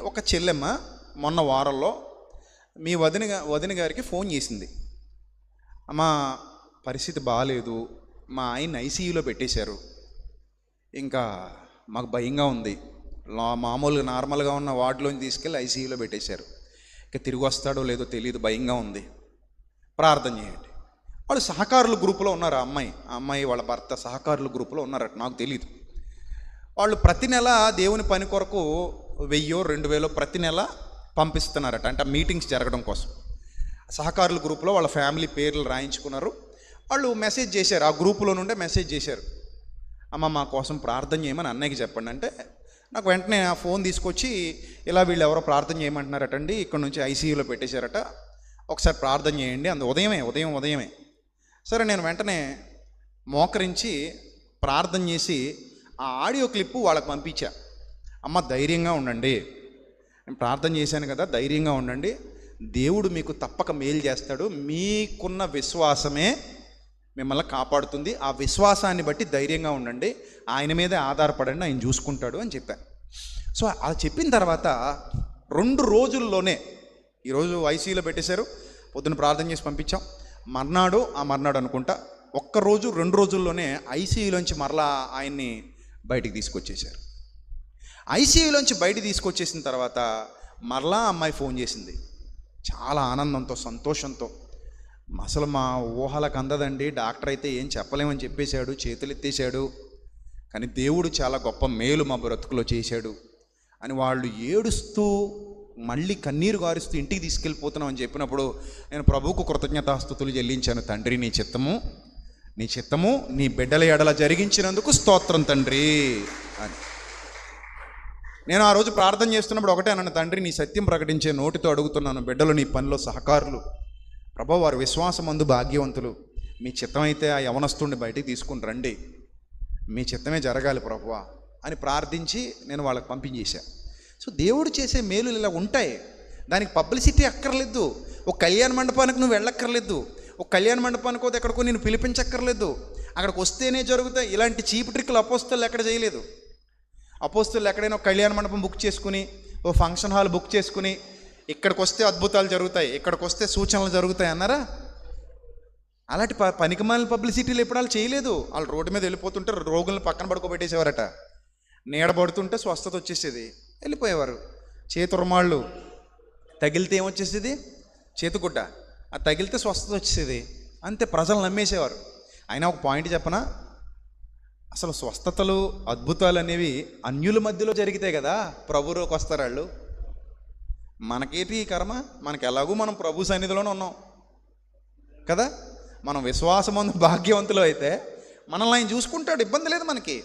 ఒక చెల్లెమ్మ మొన్న వారంలో మీ వదిన గారికి ఫోన్ చేసింది. అమ్మ, పరిస్థితి బాగాలేదు, మా ఆయన్ని ఐసీయూలో పెట్టేశారు, ఇంకా మాకు భయంగా ఉంది, మామూలుగా నార్మల్గా ఉన్న వార్డులోంచి తీసుకెళ్ళి ఐసీయూలో పెట్టేశారు, ఇంకా తిరిగి వస్తాడో లేదో తెలియదు, భయంగా ఉంది, ప్రార్థన చేయండి. వాళ్ళు సహకారుల గ్రూపులో ఉన్నారు. ఆ అమ్మాయి వాళ్ళ భర్త సహకారుల గ్రూపులో ఉన్నారట, నాకు తెలియదు. వాళ్ళు ప్రతి నెల దేవుని పని కొరకు 1000-2000 ప్రతి నెల పంపిస్తున్నారట, అంటే మీటింగ్స్ జరగడం కోసం. సహకారుల గ్రూపులో వాళ్ళ ఫ్యామిలీ పేర్లు రాయించుకున్నారు. వాళ్ళు మెసేజ్ చేశారు, ఆ గ్రూపులో నుండే మెసేజ్ చేశారు, అమ్మ మా కోసం ప్రార్థన చేయమని అన్నయ్యకి చెప్పండి అంటే, నాకు వెంటనే ఆ ఫోన్ తీసుకొచ్చి ఇలా వీళ్ళు ఎవరో ప్రార్థన చేయమంటున్నారటండి, ఇక్కడ నుంచి ఐసీయూలో పెట్టేశారట, ఒకసారి ప్రార్థన చేయండి అందు. ఉదయమే సరే, నేను వెంటనే మోకరించి ప్రార్థన చేసి ఆ ఆడియో క్లిప్పు వాళ్ళకి పంపించా. అమ్మ ధైర్యంగా ఉండండి, నేను ప్రార్థన చేశాను కదా, ధైర్యంగా ఉండండి, దేవుడు మీకు తప్పక మేలు చేస్తాడు, మీకున్న విశ్వాసమే మిమ్మల్ని కాపాడుతుంది, ఆ విశ్వాసాన్ని బట్టి ధైర్యంగా ఉండండి, ఆయన మీదే ఆధారపడండి, ఆయన చూసుకుంటాడు అని చెప్పాను. సో అలా చెప్పిన తర్వాత 2 రోజుల్లోనే, ఈరోజు ఐసీయూలో పెట్టేశారు, పొద్దున్న ప్రార్థన చేసి పంపించాం, మర్నాడు అనుకుంటా, 1 రోజు 2 రోజుల్లోనే ఐసీయూలోంచి మరలా ఆయన్ని బయటికి తీసుకొచ్చేశారు. ఐసీయూలోంచి బయటికి తీసుకొచ్చేసిన తర్వాత మరలా అమ్మాయి ఫోన్ చేసింది, చాలా ఆనందంతో సంతోషంతో, అసలు మా ఊహలకు అందదండి, డాక్టర్ అయితే ఏం చెప్పలేమని చెప్పేశాడు, చేతులు ఎత్తేశాడు, కానీ దేవుడు చాలా గొప్ప మేలు మా బ్రతుకులో చేశాడు అని వాళ్ళు ఏడుస్తూ మళ్ళీ కన్నీరు గారుస్తూ ఇంటికి తీసుకెళ్ళిపోతున్నామని చెప్పినప్పుడు నేను ప్రభువుకు కృతజ్ఞతాస్తుతులు చెల్లించాను. తండ్రి, నీ చిత్తము నీ బిడ్డల ఎడల జరిగించినందుకు స్తోత్రం తండ్రి అని. నేను ఆ రోజు ప్రార్థన చేస్తున్నప్పుడు ఒకటే అన్నాను, తండ్రి నీ సత్యం ప్రకటించే నోటితో అడుగుతున్నాను, బిడ్డలు నీ పనిలో సహకారులు, ప్రభు వారు విశ్వాసమందు భాగ్యవంతులు, మీ చిత్తమైతే ఆ యవనస్తుడిని బయటికి తీసుకుని రండి, మీ చిత్తమే జరగాలి ప్రభువా అని ప్రార్థించి నేను వాళ్ళకి పంపించేశాను. సో దేవుడు చేసే మేలులు ఇలా ఉంటాయి, దానికి పబ్లిసిటీ అక్కర్లేదు, ఒక కళ్యాణ మండపానికి నువ్వు వెళ్ళక్కర్లేదు, ఒక కళ్యాణ మండపానికి పోతే ఎక్కడికో నేను పిలిపించక్కర్లేదు, అక్కడికి వస్తేనే జరుగుతాయి. ఇలాంటి చీప్ ట్రిక్లు అపోస్తలు ఎక్కడ చేయలేదు. అపోస్తలు ఎక్కడైనా ఒక కళ్యాణ మండపం బుక్ చేసుకుని, ఓ ఫంక్షన్ హాల్ బుక్ చేసుకుని, ఇక్కడికి వస్తే అద్భుతాలు జరుగుతాయి, ఇక్కడికి వస్తే సూచనలు జరుగుతాయి అన్నారా? అలాంటి పనికిమాలిన పబ్లిసిటీలు ఎప్పుడు వాళ్ళు చేయలేదు. వాళ్ళు రోడ్డు మీద వెళ్ళిపోతుంటే రోగులను పక్కన పడుకోబెట్టేసేవారట, నీడబడుతుంటే స్వస్థత వచ్చేసేది, వెళ్ళిపోయేవారు. చేతు రుమాళ్ళు తగిలితే ఏమొచ్చేసేది, చేతుగుడ్డ, అది తగిలితే స్వస్థత వచ్చేసేది, అంతే. ప్రజలు నమ్మేసేవారు. అయినా ఒక పాయింట్ చెప్పనా, అసలు స్వస్థతలు అద్భుతాలు అనేవి అన్యుల మధ్యలో జరిగితే కదా ప్రభువులోకి వస్తారు వాళ్ళు. మనకేటి కర్మ, మనకి ఎలాగూ మనం ప్రభు సన్నిధిలోనే ఉన్నాం కదా, మనం విశ్వాసమందు భాగ్యవంతులు అయితే మనల్ని ఆయన చూసుకుంటాడు, ఇబ్బంది లేదు మనకి.